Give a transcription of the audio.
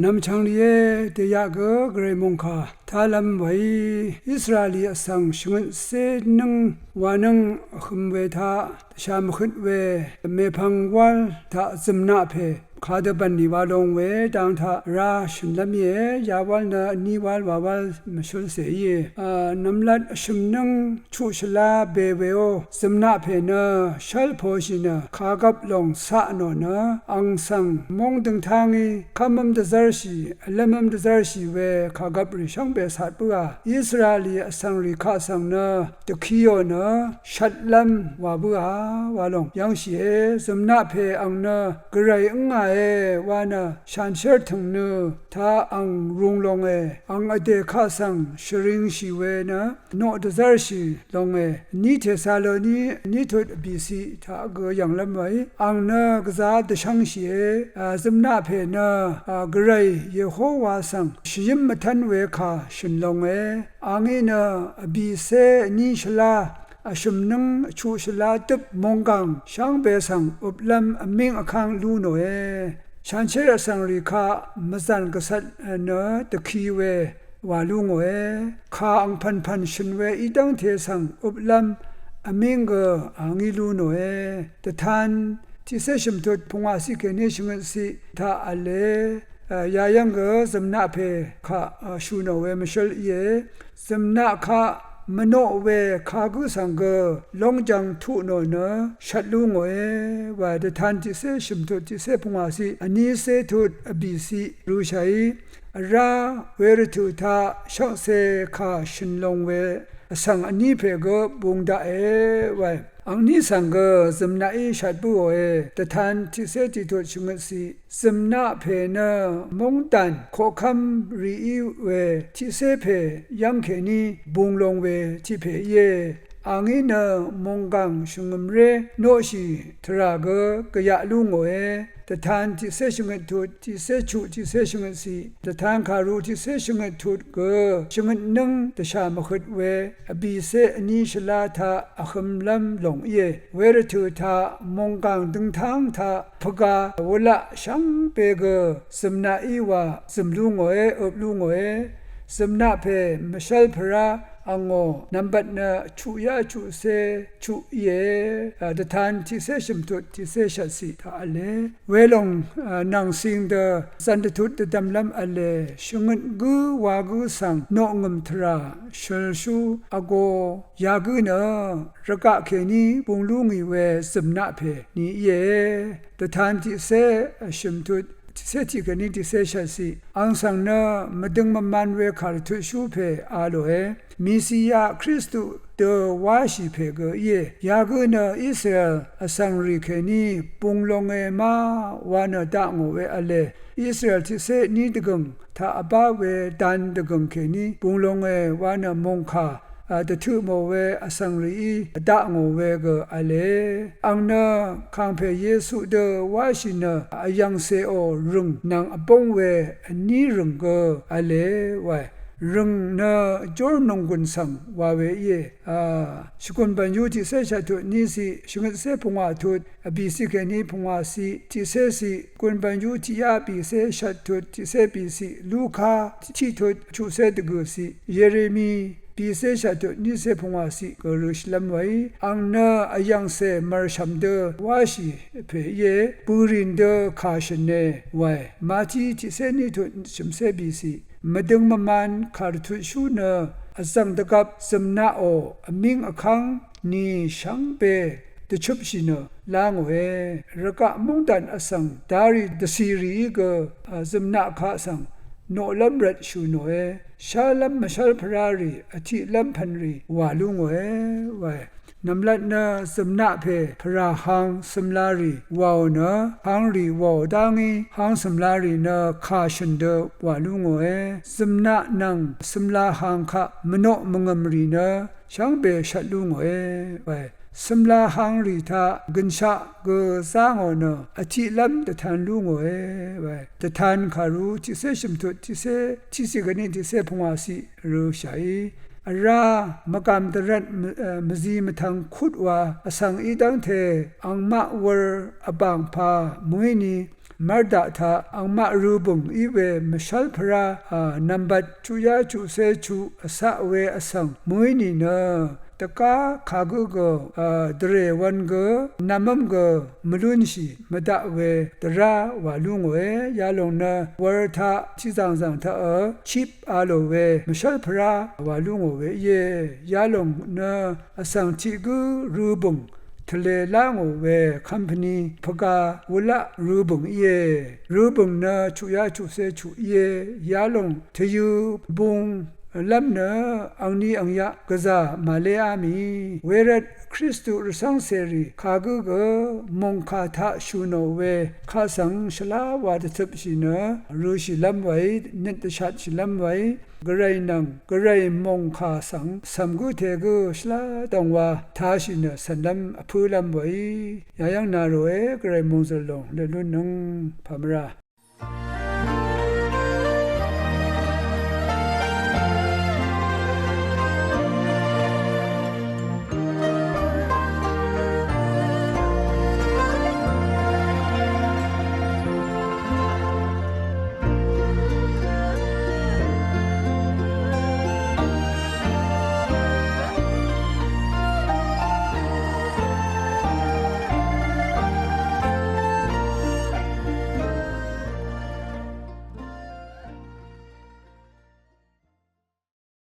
นำชังเลียเตยะกเกรมงคาทาลัมไว้อิสราเอลสังชงเสนึงวานังคุมเวทาชามขึ้นเวเมพังวัลทาซึมนาเพข้าเดบันนิวาลงเวดังทาราชลำเยยาวัลนานิวาลวาวลมชุลเสียน้ำลัดชุมนังชูชลาเบเวโอซึมนาเพนะชัลโพชินะข้ากับลงสะโนนะอังสังมงดึงทางีคำมัมเดซาร์ชีเลมัมเดซาร์ชีเวข้ากับริชังเบสัตปัวอิสราเอลสังริข้าสังนะตะคีโอนะชัดลำวาบัววาลงยังเสียซึมนาเพอังนะกระไรอังไงวานะฉันเชิดถึงเนถ้าอังรุงลงอังอเดข้าสังชริงชีเวนะโนดซาร์ชีลงนี่เทซาโลนีนี่ทุดบีซีถ้าเกยังลำไว้อังนะกษาดชังเสียซึมนาเพนะกระไรเยโฮวาสังชิมมทันเวคาชินลงอังนะบีเซนี่ชลาชุมนังชูชลาตึบมงกังช่างเบสังอุบลำมิงอคังลูโนฉันเชื่อสังริคามจันกษัตริย์เนตะคีเววาลุงข้าอังพันชินเวอีดังเทสังอุบลำมิงกอังอิลูโนแต่ท่านที่เสชิมทุดพงอาศิเกเนชงสิท่าอเลยายังกสมนาเพข้าชูโนเวมชลเยสมนาข้ามโนเวคากุสังเกลงจังทุโนนะชัดลุงว่าเดทันที่เสชิมทุดที่เสพงาสีอันนี้เสทุดอบิสีรู้ใช้ราเวรทุทาช่องเสคาชินลงเวสังอันนี้เพกบุงดาว่าอันนี้สังเกสมนาชัดบุแต่ทันที่เสติทุดชงสีสมนาเพนะมงตันขอคำรีเวที่เสเพยังแค่นี้บุงลงเวที่เพเยอังอินะมงกังชงมเรโนชีทรากกะยะลุงแต่ทานที่เสชงทุดที่เสชุที่เสชงสีแต่ทานคารุที่เสชงทุดกชงนึงแต่ชามขดเวอบีเสอนิชลาทาอคมลำหลงเยเวรทุทามงกังดึงทางทาพกาวละชังเปกสมนาอีวาสมลุงอบลุงสมนาเพมชัลพระอังโงนับบัดนะชุยาชุเซชุเยเดทานที่เสชิมทุดที่เสชัดสิทาเลเวลงนางสิงเดสันทุดเดดำลำอเลชงนกูวากูสังโนงมทราชลชูอโกยากูนะระกะเคนีปุงลุงอีเวสมนาเพนี่เยเดทานที่เสชิมทุดเสติกันนี้ที่เสชัดสิอังสังนะมดึงมันเวคาร์ทุชูเพอาโลมิสิยาคริสตุเดวาชิเพกเยยากุนะอิสราเอลอสังริเคนีปุงลงมาวานะดังเวอเลอิสราเอลที่เสนีดกงถ้าอบาเวดันดกงเคนีปุงลงวานะมงคาแต่ทุโมเวอสังรีดะงเวกอเลอังนะคังเพเยซูเดวาชินะอายังเซโอรุงนางอปงเวนีรุงกอเลวะรึงนะจอร์นงกุนสังวาเวเยสกุลบัญญูที่เสชะทุนี่สิชงเสพงาทุอบีสิเกนีพงาสิที่เสสิกุลบัญญูที่ยาบีเสชะทุที่เสบีสิลูคาที่ทุชูเสตกุสิเยเรมีปีเสชะตุนิเสพงาสิกรุชลัมไว้อังนาอายังเสมารชัมเดวาชิเพเยปูรินเดคาชเนไว้มาทีที่เสนิทุชิมเสบีสิมดึงมันคาร์ทุชูเนอสังตกับสมนาโอมิงอคังนี่ชังเปตชุบชินลางเวระกะมุงตันอสังดาริดซีรีกสมนาคาสังโนลัมรัดชูโนชาลัมมชาลพรารีอธิลัมพันรีวาลุงไว้นำลัดนะสมนาเพพระหังสมลารีวาวนะหังรีวาวดังหังสมลารีนะคาชันเดวาลุงสมนานังสมลาหังคะมโนมงมรีนะช่างเบชัดลุงไว้สมลาหังรีทากินชะกสร้างนะอธิลัมตะทานลุงไว้ตะทานคารุที่เสชิมทุที่เสที่สิกันนี่ที่เสพงาสิรู้ใช้รามกามตรัดมจีมทังขุดว่าอสังอีดังเทอังมะวรอบางพามวยนี mar da tha angma rubung iwe mishal phra number chu ya chu se chu asa we asang muini na taka khagu go dre wan go namam go mulun shi mada we dra walung we yalong na war tha chi sang sang tha chip alo we mishal phra walung we ye yalong na asang chi gu rubung tele lang we company phaga wala rubung ye rubung na chu ya chu se chu ye yalong thayu bung lamna angni angya gaza maleami weret Christu rusang seri kagu go mongka tha shuno we khasang shla wad thupshina rushi lamwai nit shat shilamwai grai nang grai mongka sang samgu thegu shla dongwa thashina sandam aphulam wai yayang naroe grai mongzalong le lunung phamra